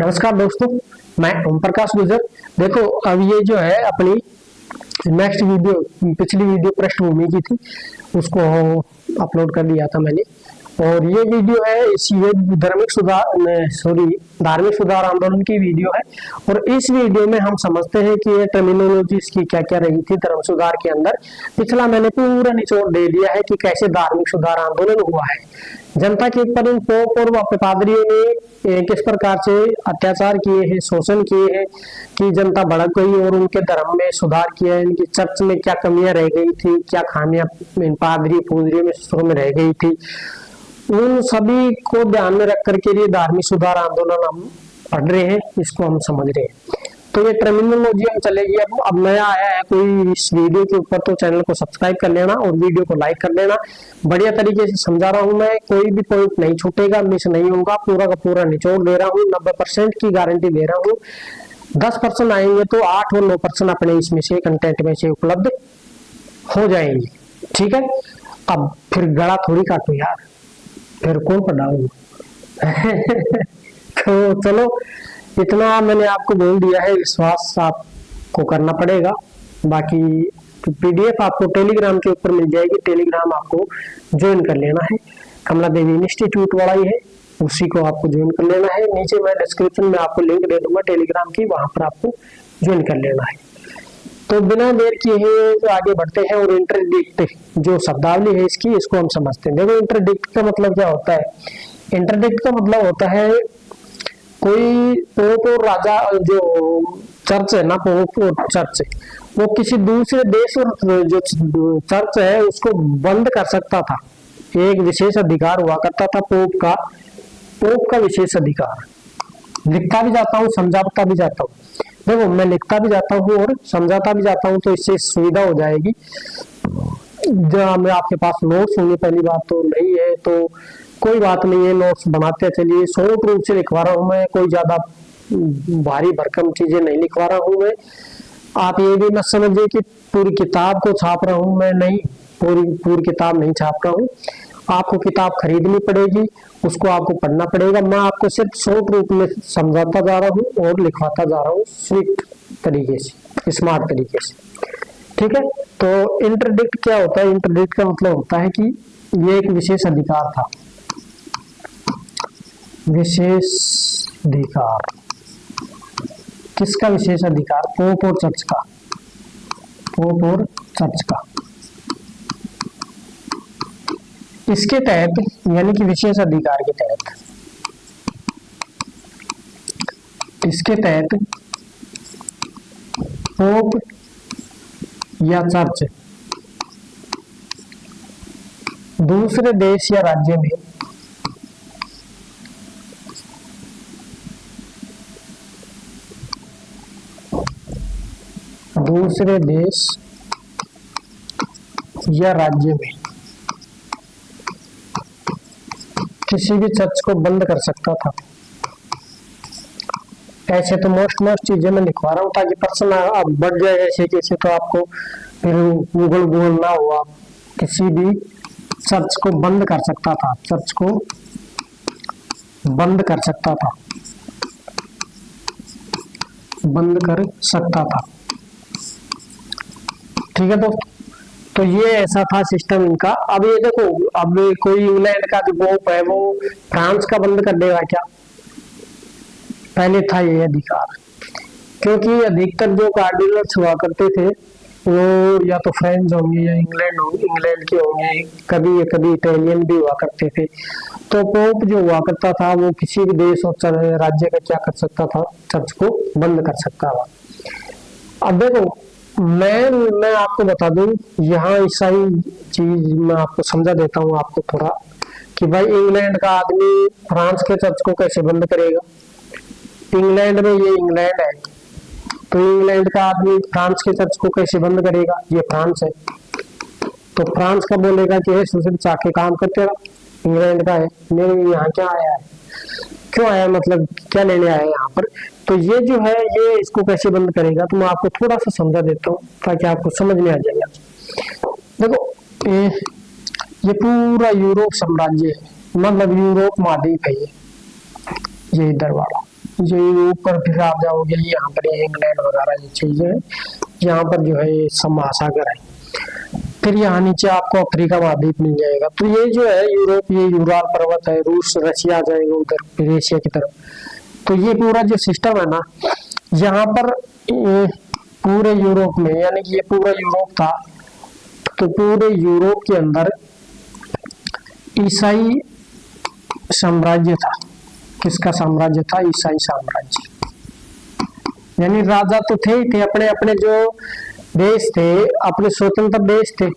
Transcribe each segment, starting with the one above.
नमस्कार दोस्तों, मैं ओम प्रकाश गुजर। देखो, अब ये जो है अपनी नेक्स्ट वीडियो, पिछली वीडियो पृष्ठभूमि की थी, उसको अपलोड कर दिया था मैंने। और ये वीडियो है ये धार्मिक सुधार आंदोलन की वीडियो है। और इस वीडियो में हम समझते हैं कि ये टर्मिनोलॉजी इसकी क्या क्या रही थी धर्म सुधार के अंदर। पिछला मैंने पूरा निचोड़ दे दिया है कि कैसे धार्मिक सुधार आंदोलन हुआ है, जनता के ऊपर इन पोप और पादरियों ने किस प्रकार से अत्याचार किए हैं, शोषण किए हैं कि जनता भड़क गई और उनके धर्म में सुधार किया है। इनकी चर्च में क्या कमियां रह गई थी, क्या खामियां इन पादरी पूदरियों में सिस्टरों में रह गई थी, उन सभी को ध्यान में रख करके ये धार्मिक सुधार आंदोलन हम पढ़ रहे हैं, इसको हम समझ रहे हैं। तो ये टर्मिनोलॉजी हम चलेगी। अब नया आया है कोई इस वीडियो के ऊपर तो चैनल को सब्सक्राइब कर लेना और वीडियो को लाइक कर लेना। बढ़िया तरीके से समझा रहा हूं मैं, कोई भी पॉइंट नहीं छूटेगा, मिस नहीं होगा, पूरा का पूरा निचोड़ दे रहा हूँ। 90% की गारंटी दे रहा हूँ। 10% आएंगे तो 8 और 9% अपने इसमें से कंटेंट में से उपलब्ध हो जाएंगे। ठीक है, अब फिर गला थोड़ी काटू यार, फिर कौन पढ़ाऊंगा। तो चलो, इतना मैंने आपको बोल दिया है, विश्वास आपको करना पड़ेगा। बाकी पीडीएफ आपको टेलीग्राम के ऊपर मिल जाएगी, टेलीग्राम आपको ज्वाइन कर लेना है। कमला देवी इंस्टीट्यूट वाला ही है, उसी को आपको ज्वाइन कर लेना है। नीचे मैं डिस्क्रिप्शन में आपको लिंक दे दूंगा टेलीग्राम की, वहां पर आपको ज्वाइन कर लेना है। तो बिना देर किए हुए आगे बढ़ते हैं और इंटरडिक्ट जो शब्दावली है इसकी, इसको हम समझते हैं। देखो, इंटरडिक्ट का मतलब क्या होता है? इंटरडिक्ट का मतलब होता है कोई पोप और राजा, जो चर्च है ना, पोप और चर्च, वो किसी दूसरे देश और जो चर्च है उसको बंद कर सकता था। एक विशेष अधिकार हुआ करता था पोप का विशेष अधिकार। लिखता भी जाता हूँ, समझाता भी जाता हूँ। देखो, मैं लिखता भी जाता हूँ और समझाता भी जाता हूँ, तो इससे सुविधा हो जाएगी। जहाँ में आपके पास नोट्स होंगे, पहली बात तो नहीं है तो कोई बात नहीं है, नोट्स बनाते चलिए। शॉर्ट रूप से लिखवा रहा हूँ मैं, कोई ज्यादा भारी भरकम चीजें नहीं लिखवा रहा हूँ मैं। आप ये भी मत समझिए कि पूरी किताब को छाप रहा हूँ मैं, नहीं, पूरी किताब नहीं छाप रहा हूँ। आपको किताब खरीदनी पड़ेगी, उसको आपको पढ़ना पड़ेगा। मैं आपको सिर्फ शॉर्ट रूप में समझाता जा रहा हूँ और लिखवाता जा रहा हूँ, स्विफ्ट तरीके से, स्मार्ट तरीके से। ठीक है, तो इंटरडिक्ट क्या होता है? इंटरडिक्ट का मतलब होता है कि ये एक विशेष अधिकार था। विशेष अधिकार किसका विशेष अधिकार? पोप और चर्च का। पोप और चर्च का। इसके तहत, यानी कि विशेष अधिकार के तहत, इसके तहत पोप या चर्च दूसरे देश या राज्य में दूसरे देश या राज्य में किसी भी चर्च को बंद कर सकता था। ऐसे तो मोस्ट चीजें मैं लिखवा रहा हूँ ताकि प्रश्न अब बढ़ जाए ऐसे कैसे, तो आपको फिर गूगल ना हो। आप किसी भी चर्च को बंद कर सकता था, चर्च को बंद कर सकता था, बंद कर सकता था। ठीक है दोस्तों, तो ये ऐसा था सिस्टम इनका। अब ये देखो, अब कोई इंग्लैंड का जो पोप है वो फ्रांस का बंद कर देगा क्या? पहले था ये अधिकार, क्योंकि अधिकतर जो कार्डिनल्स हुआ करते थे वो या तो फ्रेंच होंगे या इंग्लैंड के होंगे, कभी इटालियन भी हुआ करते थे। तो पोप जो हुआ करता था वो किसी भी देश और राज्य का क्या कर सकता था? चर्च को बंद कर सकता था। अब देखो, मैं आपको बता दूं, यहाँ ईसाई चीज मैं आपको समझा देता हूँ आपको थोड़ा, कि भाई इंग्लैंड का आदमी फ्रांस के चर्च को कैसे बंद करेगा? इंग्लैंड में, ये इंग्लैंड है, तो इंग्लैंड का आदमी फ्रांस के चर्च को कैसे बंद करेगा? ये फ्रांस है, तो फ्रांस का बोलेगा कि ये सिर्फ चाके काम करते रहा, इंग्लैंड का है, मेरे यहाँ क्या आया है, क्यों आया, मतलब क्या लेने आया है यहाँ पर? तो ये जो है, ये इसको कैसे बंद करेगा? तो मैं आपको थोड़ा सा समझा देता हूँ ताकि आपको समझ में आ जाएगा। देखो, ये पूरा यूरोप साम्राज्य है, मतलब यूरोप महाद्वीप है, ये इधर वाला ये ऊपर फिर आप जाओगे यहाँ पर इंग्लैंड वगैरह ये चीजें, यहाँ पर जो है सब महासागर है। फिर यहाँ नीचे आपको अफ्रीका महाद्वीप मिल जाएगा। तो ये जो है यूरोप, ये यूराल पर्वत है, रूस रशिया आ जाएगा उधर, फिर एशिया की तरफ। तो ये पूरा जो सिस्टम है ना, यहाँ पर पूरे यूरोप में, यानी कि ये पूरा यूरोप था, तो पूरे यूरोप के अंदर ईसाई साम्राज्य था। किसका साम्राज्य था? ईसाई साम्राज्य। यानी राजा तो थे ही थे, अपने अपने जो देश थे, अपने स्वतंत्र देश थे,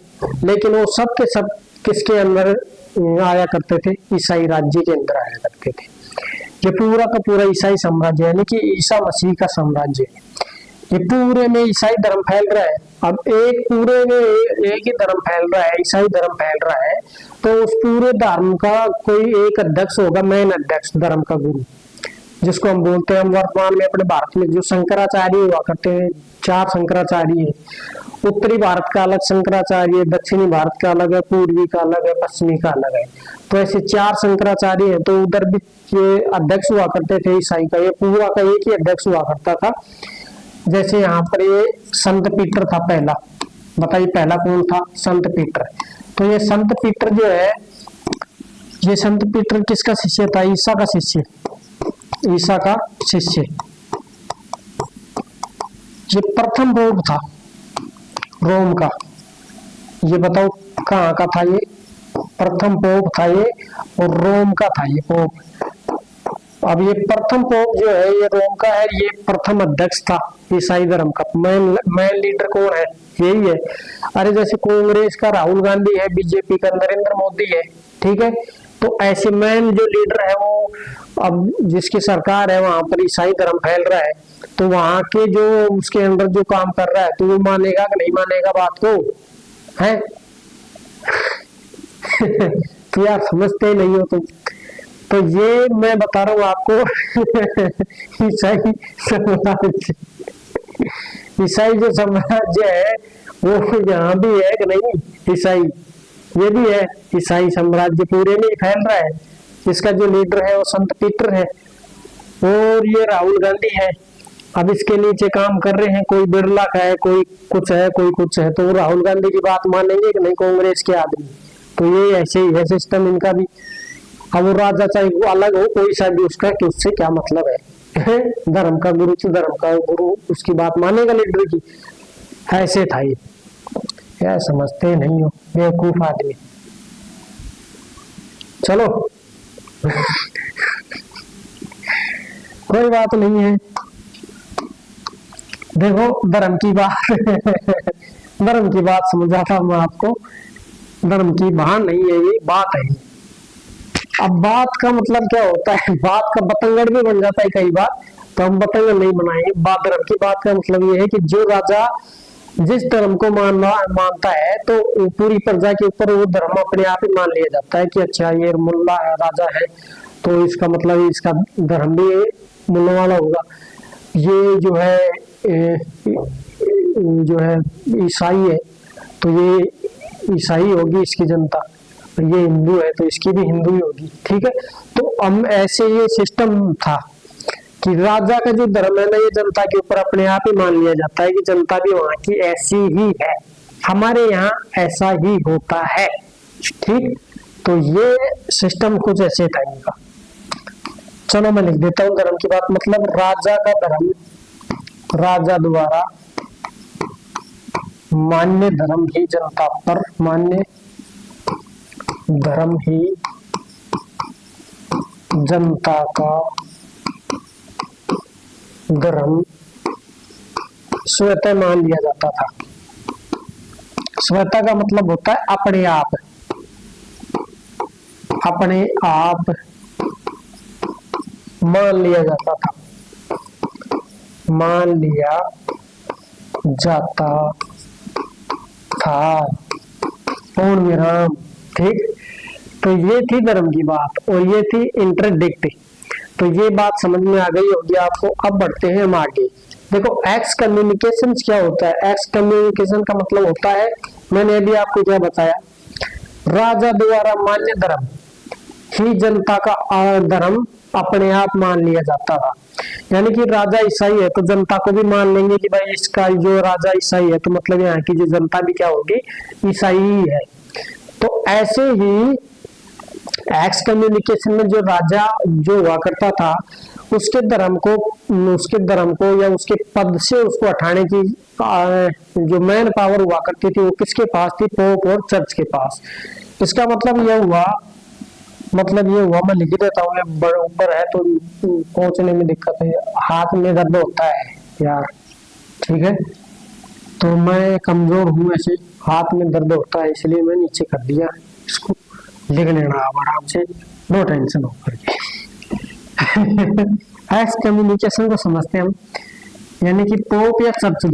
लेकिन वो सब के सब किसके अंदर आया करते थे? ईसाई राज्य के अंदर आया करते थे। ये पूरा का पूरा ईसाई साम्राज्य, यानी कि ईसा मसीह का साम्राज्य है। ये पूरे में ईसाई धर्म फैल रहा है। अब एक पूरे में एक ही धर्म फैल रहा है, ईसाई धर्म फैल रहा है, तो उस पूरे धर्म का कोई एक अध्यक्ष होगा, मेन अध्यक्ष, धर्म का गुरु, जिसको हम बोलते हैं। हम वर्तमान में अपने भारत में जो शंकराचार्य हुआ करते हैं, 4 शंकराचार्य है। उत्तरी भारत का अलग शंकराचार्य, दक्षिणी भारत का अलग है, पूर्वी का अलग है, पश्चिमी का अलग है। तो ऐसे 4 शंकराचार्य है। तो उधर भी ये अध्यक्ष हुआ करते थे ईसाई का, ये पूरा का एक ही अध्यक्ष हुआ करता था। जैसे यहाँ पर ये संत पीटर था पहला, बताइए पहला कौन था? संत पीटर। तो ये संत पीटर जो है, ये संत पीटर किसका शिष्य था? ईसा का शिष्य, ईसा का शिष्य। ये प्रथम पोप था रोम का। ये बताओ कहाँ का था? ये प्रथम पोप था ये, और रोम का था ये पोप। अब ये प्रथम पोप जो है ये रोम का है, ये प्रथम अध्यक्ष था ईसाई धर्म का। मेन लीडर कौन है? यही है। अरे जैसे कांग्रेस का राहुल गांधी है, बीजेपी का नरेंद्र मोदी है, ठीक है। तो ऐसे मेन जो लीडर है वो, अब जिसकी सरकार है वहां पर ईसाई धर्म फैल रहा है, तो वहां के जो उसके अंदर जो काम कर रहा है, तो वो मानेगा कि नहीं मानेगा बात को? है तो यार समझते ही नहीं हो तुम। तो ये मैं बता रहा हूँ आपको ईसाई साम्राज्य, ईसाई जो साम्राज्य है वो यहाँ भी है कि नहीं? ईसाई ये भी है, ईसाई साम्राज्य पूरे में फैल रहा है। इसका जो लीडर है वो संत पीटर है, और ये राहुल गांधी है। अब इसके नीचे काम कर रहे हैं, कोई बिरला का है, कोई कुछ है, कोई कुछ है। तो राहुल गांधी की बात मानेंगे कि नहीं कांग्रेस के आदमी? तो ये ऐसे ही है सिस्टम इनका भी। अब वो राजा चाहे वो अलग हो, कोई सा भी उसका, कि उससे क्या मतलब है? धर्म का गुरु तो धर्म का गुरु, उसकी बात मानेगा लीडर की। ऐसे था ये, क्या समझते नहीं हो बेवकूफ आदमी। चलो कोई बात नहीं है। देखो धर्म की बात धर्म की बात समझाता हूं मैं आपको। धर्म की बहान नहीं है, ये बात है। अब बात का मतलब क्या होता है? बात का बतंगड़ भी बन जाता है कई बार, तो हम बतंगड़ नहीं बनाएंगे। बात धर्म की बात का मतलब ये है कि जो राजा जिस धर्म को मानता है, तो पूरी प्रजा के ऊपर वो धर्म अपने आप ही मान लिया जाता है कि अच्छा ये मुल्ला है, राजा है, तो इसका मतलब इसका धर्म भी मुल्ला वाला होगा। ये जो है ईसाई है, तो ये ईसाई होगी इसकी जनता, ये हिंदू है तो इसकी भी हिंदू ही होगी, ठीक है। तो हम ऐसे ये सिस्टम था कि राजा का जो धर्म है ना, ये जनता के ऊपर अपने आप ही मान लिया जाता है कि जनता भी वहां की ऐसी ही है, हमारे यहाँ ऐसा ही होता है, ठीक। तो ये सिस्टम कुछ ऐसे था इनका। चलो मैं लिख देता हूँ धर्म की बात, मतलब राजा का धर्म, राजा द्वारा मान्य धर्म ही जनता पर, मान्य धर्म ही जनता का धर्म स्वतः मान लिया जाता था। स्वतः का मतलब होता है अपने आप, अपने आप मान लिया जाता था, मान लिया जाता था, पूर्ण विराम, ठीक। तो ये थी धर्म की बात और ये थी इंटरडिक्ट। तो ये बात समझ में आ गई होगी आपको। अब बढ़ते हैं हम आगे। देखो एक्स कम्युनिकेशन क्या होता है? एक्स कम्युनिकेशन का मतलब होता है, मैंने अभी आपको क्या बताया, राजा द्वारा मान्य धर्म ही जनता का धर्म अपने आप मान लिया जाता था। यानी कि राजा ईसाई है तो जनता को भी मान लेंगे कि भाई इसका जो राजा ईसाई है, तो मतलब यहाँ की जो जनता भी क्या होगी, ईसाई ही है। तो ऐसे ही एक्स कम्युनिकेशन में जो राजा जो हुआ करता था, उसके धर्म को या उसके पद से उसको हटाने की जो मैन पावर हुआ करती थी, वो किसके पास थी? पोप और चर्च के पास। इसका मतलब यह हुआ, मैं लिख देता हूँ, ये ऊपर है तो पहुंचने में दिक्कत है, हाथ में दर्द होता है यार, ठीक है। तो मैं कमजोर हूँ, ऐसे हाथ में दर्द होता है, इसलिए मैं नीचे कर दिया। इसको लिख लेना आप आराम से, नो टेंशन होकर के। एक्स कम्युनिकेशन को समझते हैं हम, यानी कि पोप या चर्च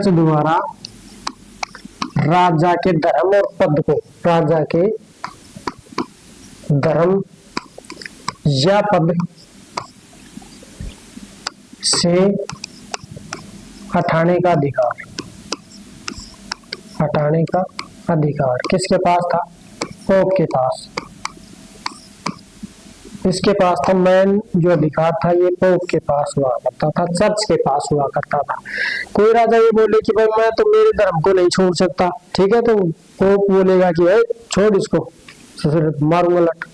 द्वारा राजा के धर्म और पद को, राजा के धर्म या पद से हटाने का अधिकार किसके पास था? पोप के पास। इसके पास था मैन जो अधिकार था, ये पोप के पास हुआ करता था, चर्च के पास हुआ करता था। कोई राजा ये बोले कि भाई मैं तो मेरे धर्म को नहीं छोड़ सकता, ठीक है, तो पोप बोलेगा कि छोड़ इसको, तो फिर मारूंगा लट,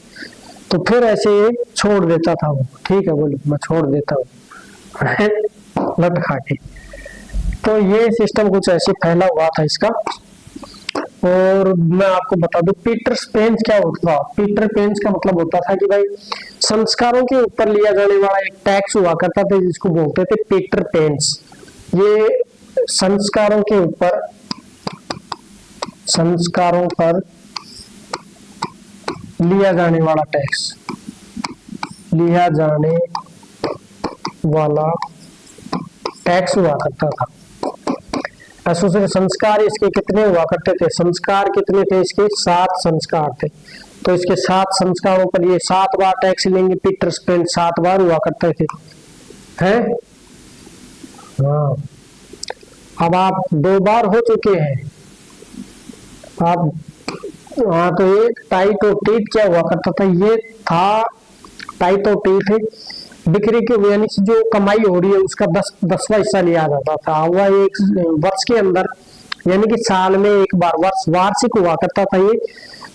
तो फिर ऐसे छोड़ देता था वो, ठीक है बोले मैं छोड़ देता हूँ लट खा के। तो ये सिस्टम कुछ ऐसे फैला हुआ था इसका। और मैं आपको बता दूं पीटर पेंस क्या होता था। पीटर पेंस का मतलब होता था कि भाई संस्कारों के ऊपर लिया जाने वाला एक टैक्स हुआ करता था, जिसको बोलते थे पीटर पेंस। ये संस्कारों पर लिया जाने वाला टैक्स हुआ करता था। ऐसे संस्कार इसके कितने हुआ करते थे? संस्कार कितने थे इसके? 7 संस्कार थे। तो इसके 7 संस्कारों पर ये 7 बार टैक्स लेंगे। पीटर पेंस 7 बार हुआ करते थे, हैं? हाँ, अब आप 2 बार हो चुके हैं आप। हाँ, तो ये टाइट और टीट क्या हुआ करता था? ये था टाइट और टीट बिक्री के, यानी जो कमाई हो रही है उसका 10वां हिस्सा लिया जाता था। वह एक वर्ष के अंदर, यानी कि साल में एक बार वार्षिक हुआ करता था। ये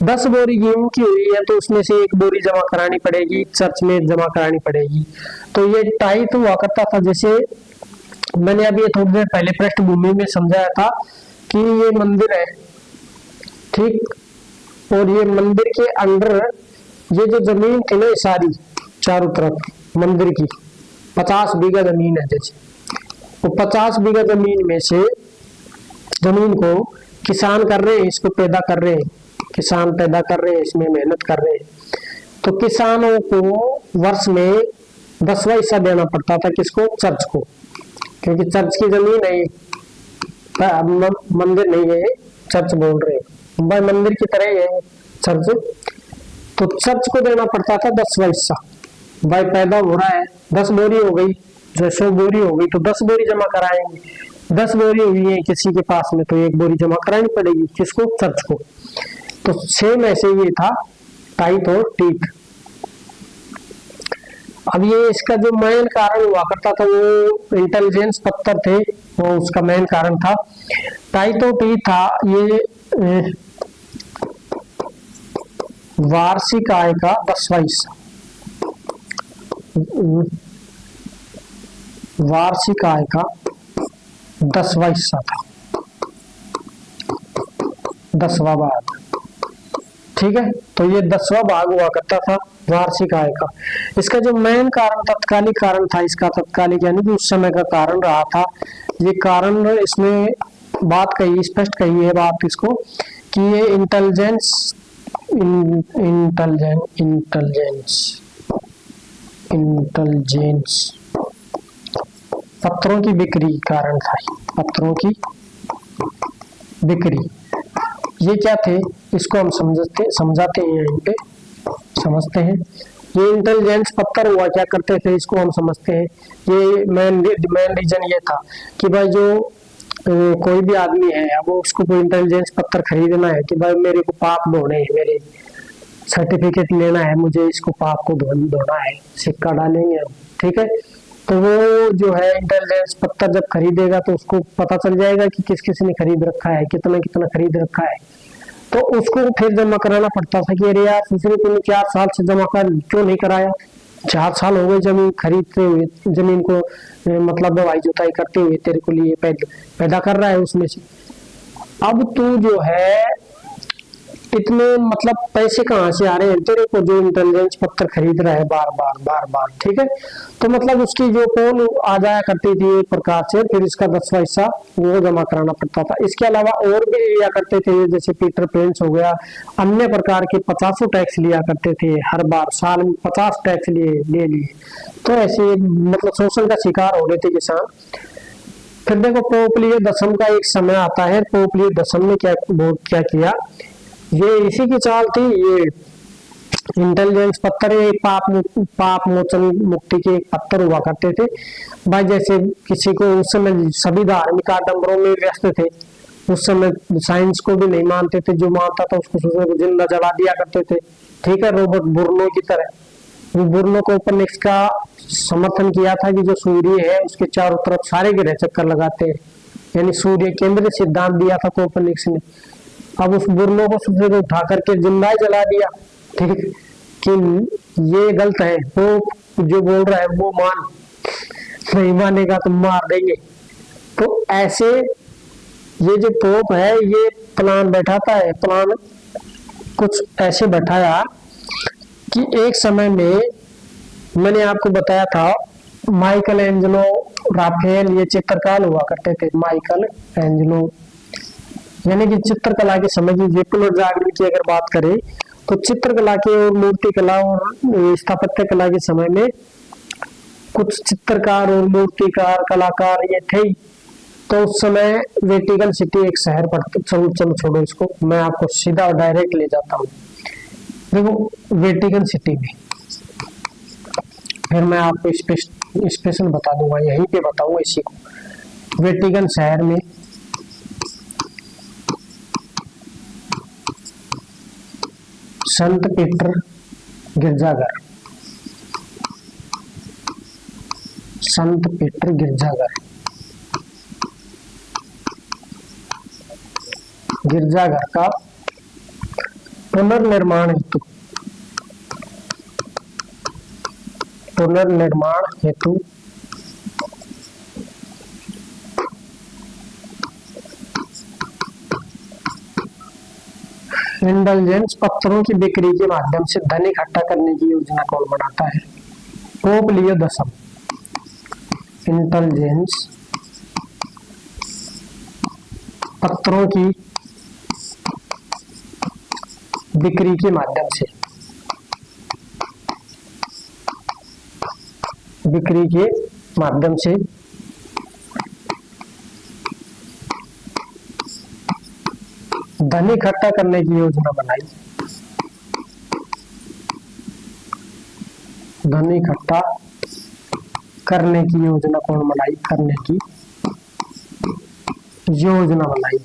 10 बोरी गेहूं की हुई है तो उसमें से 1 बोरी जमा करानी पड़ेगी, चर्च में जमा करानी पड़ेगी। तो ये टाइट हुआ करता था। जैसे मैंने अभी थोड़ी देर पहले पृष्ठभूमि में समझाया था कि ये मंदिर है, ठीक, और ये मंदिर के अंडर ये जो जमीन थी ना सारी चारों तरफ मंदिर की 50 बीघा जमीन है। जैसे वो 50 बीघा जमीन में से जमीन को किसान कर रहे हैं, इसको पैदा कर रहे हैं, किसान पैदा कर रहे हैं, इसमें मेहनत कर रहे हैं। तो किसानों को वर्ष में 10वां हिस्सा देना पड़ता था। किसको? चर्च को, क्योंकि चर्च की जमीन है, मंदिर नहीं है, चर्च बोल रहे हैं, भाई मंदिर की तरह है चर्च। तो चर्च को देना पड़ता था 10वां हिस्सा। भाई पैदा हो रहा है, 10 बोरी हो गई, जो 100 बोरी हो गई तो 10 बोरी जमा कराएंगे। 10 बोरी हुई है किसी के पास में तो 1 बोरी जमा करानी पड़ेगी। किसको? चर्च को। तो सेम ऐसे ये था टाइट और टीट। अब ये इसका जो मेन कारण हुआ करता था वो इंटेलिजेंस पत्थर थे, वो उसका मेन कारण था। टाइट और टीट था ये वार्षिक आय का 10वां हिस्सा, वार्षिक आय का 10वां हिस्सा था, 10वां भाग, ठीक है। तो ये 10वां भाग हुआ करता था वार्षिक आय का। इसका जो मेन कारण तत्कालिक कारण था, इसका तत्कालिक यानी कि उस समय का कारण रहा था। ये कारण इसमें बात कही, स्पष्ट कही है बात इसको कि ये इंटेलिजेंस पत्थरों की बिक्री कारण था। पत्थरों की बिक्री ये क्या थे, इसको हम समझाते हैं, यहीं पे समझते हैं। ये इंटेलिजेंस पत्थर हुआ क्या करते थे, इसको हम समझते हैं। ये मेन रीजन ये था कि भाई जो कोई भी आदमी है, अब वो उसको कोई इंटेलिजेंस पत्र खरीदना है कि भाई मेरे को पाप धोने हैं, मेरे सर्टिफिकेट लेना है, मुझे इसको पाप को धोना है, सिक्का डालेंगे हम, ठीक है। तो वो जो है इंटेलिजेंस पत्र जब खरीदेगा तो उसको पता चल जाएगा कि किस किस ने खरीद रखा है, कितना कितना खरीद रखा है। तो उसको फिर जमा कराना पड़ता था कि अरे यार दूसरे तुमने 4 साल से जमा कर क्यों नहीं कराया, 4 साल हो गए जमीन खरीदते हुए, जमीन को मतलब दवाई जुताई करते हुए, तेरे को लिए पैदा कर रहा है उसमें से। अब तू जो है इतने मतलब पैसे कहाँ से आ रहे हैं तेरे को, जो इंटेलिजेंस पत्र खरीद रहा है बार बार बार बार, ठीक है। तो मतलब उसकी जो पोल आ जाया करती थी एक प्रकार से, फिर इसका 10वां हिस्सा वो जमा कराना पड़ता था। इसके अलावा और भी लिया करते थे, जैसे पीटर पेंस हो गया, अन्य प्रकार के 50 टैक्स लिया करते थे, हर बार साल में 50 टैक्स ले लिए। तो ऐसे मतलब शोषण का शिकार हो रहे थे किसान। फिर देखो पोप लियो दसम का एक समय आता है, पोप लियो दसम ने क्या किया, ये इसी की चाल थी, ये इंटेलिजेंस पत्थर, ये पाप मोचन मुक्ति के एक पत्थर हुआ करते थे भाई। जैसे किसी को उस समय सभी धार्मिक आडंबरों में व्यस्त थे, उस समय साइंस को भी नहीं मानते थे, जो मानता था उसको जिंदा जला दिया करते थे, ठीक है। रॉबर्ट बुर्नो की तरह, वो बुर्नो कोपर्निकस का समर्थन किया था कि जो सूर्य है उसके चारों तरफ सारे ग्रह चक्कर लगाते हैं, यानी सूर्य केंद्र सिद्धांत दिया था कोपर्निकस ने। अब उस बुर्नो को सबसे उठा करके जिंदा ही जला दिया, ठीक, कि ये गलत है, वो जो बोल रहा है वो मान, नहीं मानेगा तो मार देंगे। तो ऐसे ये जो पोप है ये प्लान बैठाता है, प्लान कुछ ऐसे बैठाया कि एक समय में मैंने आपको बताया था माइकल एंजेलो, राफेल, ये चित्रकार हुआ करते थे। माइकल एंजेलो यानी कि चित्रकला के समय की विपुल जागरण की अगर बात करें तो चित्रकला के और मूर्ति कला और स्थापत्य कला के समय में कुछ चित्रकार और मूर्तिकार कलाकार ये थे। तो उस समय वेटिकन सिटी एक शहर पड़ता, चलो छोड़ो इसको, मैं आपको सीधा डायरेक्ट ले जाता हूँ। देखो वेटिकन सिटी में, फिर मैं आपको स्पेशल बता दूंगा, यहीं पे बताऊंगा इसी को। वेटिकन शहर में संत पीटर गिरजाघर, संत पीटर गिरजाघर, गिरजाघर का पुनर्निर्माण हेतु, पुनर्निर्माण हेतु इंटेलिजेंस पत्रों की बिक्री के माध्यम से धन इकट्ठा करने की योजना कौन बनाता है? पोप लियो दसम। इंटेलिजेंस पत्रों की बिक्री के माध्यम से, बिक्री के माध्यम से धन इकट्ठा करने की योजना बनाई। धन इकट्ठा करने की योजना कौन बनाई? करने की योजना बनाई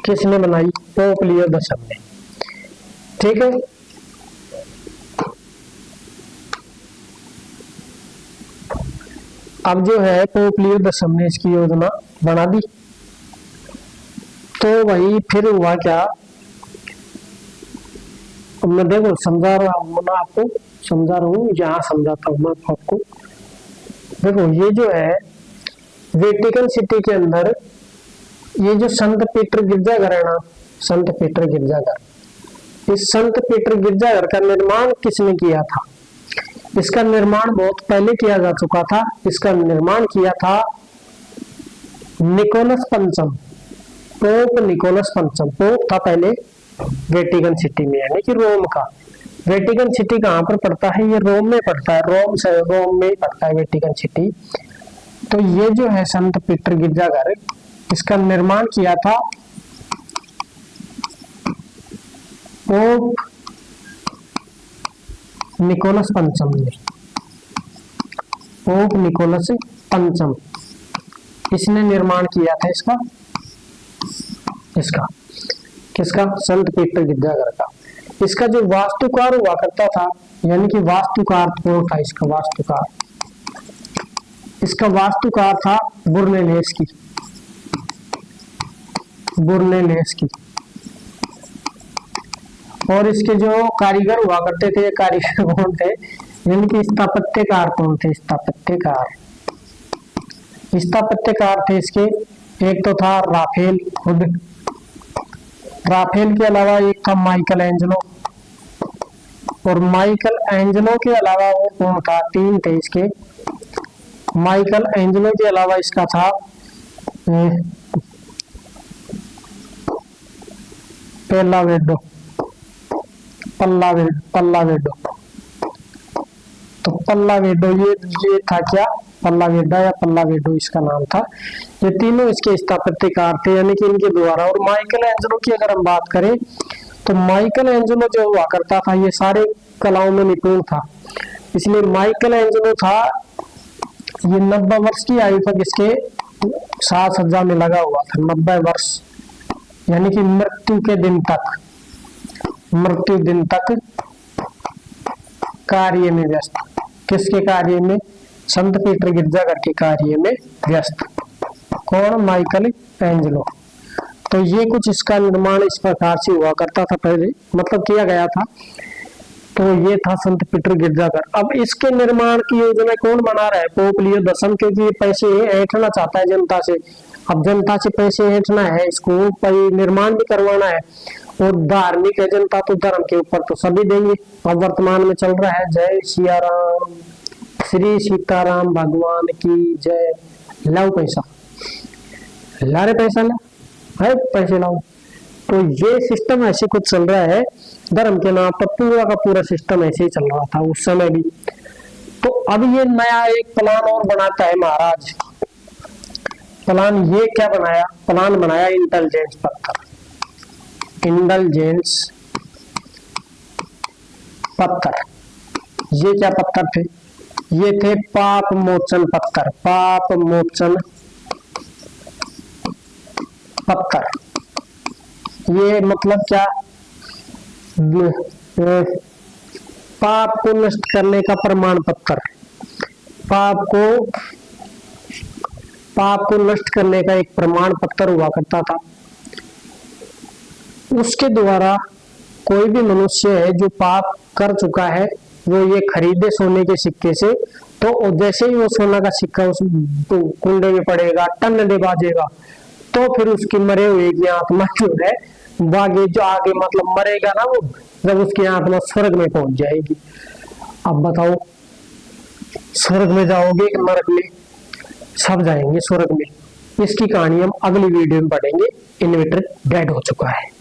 किसने बनाई? पोप लियो दसम ने, ठीक है। अब जो है पोप लियो दसम ने इसकी योजना बना दी। तो वही फिर हुआ क्या, मैं देखो समझा रहा हूँ ना, आपको समझा रहा हूँ, यहाँ समझाता हूँ मैं आपको। देखो ये जो है वेटिकन सिटी के अंदर ये जो संत पीटर गिरजाघर है ना, संत पीटर गिरजाघर, इस संत पीटर गिरजाघर का निर्माण किसने किया था? इसका निर्माण बहुत पहले किया जा चुका था। इसका निर्माण किया था निकोलस पंचम, पोप निकोलस पंचम। पोप था पहले वेटिकन सिटी में, यानी कि रोम का। वेटिकन सिटी कहाँ पर पड़ता है? ये रोम में पड़ता है, रोम में पड़ता है वेटिकन सिटी। तो ये जो है संत पीटर गिरजाघर, इसका निर्माण किया था पोप निकोलस पंचम ने। पोप निकोलस पंचम, इसने निर्माण किया था इसका किसका, संत पीटर गिरजाघर का। इसका जो वास्तुकार हुआ करता था, यानी कि वास्तुकार कौन था इसका वास्तुकार था बुर्नेलेस्की। और इसके जो कारीगर हुआ करते थे, ये कारीगर कौन थे, यानी कि स्थापत्यकार कौन थे, स्थापत्यकार थे इसके, एक तो था राफेल खुद, राफेल के अलावा एक था माइकल एंजेलो, और माइकल एंजेलो के अलावा वो कौन था, तीन थे इसके। माइकल एंजेलो के अलावा इसका था पल्लावेडो। तो पल्लावेडो ये था क्या, पल्लावेडा या पल्लावेडो इसका नाम था। ये तीनों इसके स्थापत्यकार थे, यानी कि इनके द्वारा। और माइकल एंजेलो की अगर हम बात करें तो माइकल एंजेलो जो हुआ करता था, ये सारे कलाओं में निपुण था, इसलिए माइकल एंजेलो था, ये 90 वर्ष की आयु तक इसके साज सज्जा में लगा हुआ था। 90 वर्ष, यानी कि मृत्यु दिन तक कार्य में व्यस्त। किसके कार्य में, संत पीटर गिरजाघर के कार्य में व्यस्त। कौन, माइकल एंजेलो। तो ये कुछ इसका निर्माण इस प्रकार से हुआ करता था, पहले मतलब किया गया था। तो ये था संत पीटर गिरजाघर। अब इसके निर्माण की योजना कौन बना रहा है, पोप लियो 10, क्योंकि ये पैसे ऐंठना चाहता है जनता से। अब जनता से पैसे ऐंठना है, इसको निर्माण भी करवाना है, और धार्मिक है जनता, तो धर्म के ऊपर तो सभी देंगे। अब वर्तमान में चल रहा है जय सिया राम, श्री सीताराम भगवान की जय। लाओ पैसा, ला रे पैसा, ला है पैसे लाओ। तो ये सिस्टम ऐसे कुछ चल रहा है धर्म के नाम पर, पूरा का पूरा सिस्टम ऐसे ही चल रहा था उस समय भी। तो अब ये नया एक प्लान और बनाता है महाराज। प्लान ये क्या बनाया, प्लान बनाया इंटेलिजेंस पत्थर। ये क्या पत्थर थे, ये थे पाप मोचन पत्थर। ये मतलब क्या, पाप को नष्ट करने का प्रमाण पत्र, पाप को नष्ट करने का एक प्रमाण पत्र हुआ करता था। उसके द्वारा कोई भी मनुष्य है जो पाप कर चुका है, वो ये खरीदे सोने के सिक्के से, तो जैसे ही वो सोना का सिक्का उस कुंडे में पड़ेगा, टन बाजेगा, तो फिर उसकी मरे हुए की आत्मा जो है बागे, जो आगे मतलब मरेगा ना, वो जब उसकी आत्मा स्वर्ग में पहुंच जाएगी। अब बताओ, स्वर्ग में जाओगे कि नरक में? सब जाएंगे स्वर्ग में। इसकी कहानी हम अगली वीडियो में पढ़ेंगे। इन्वर्टर डेड हो चुका है।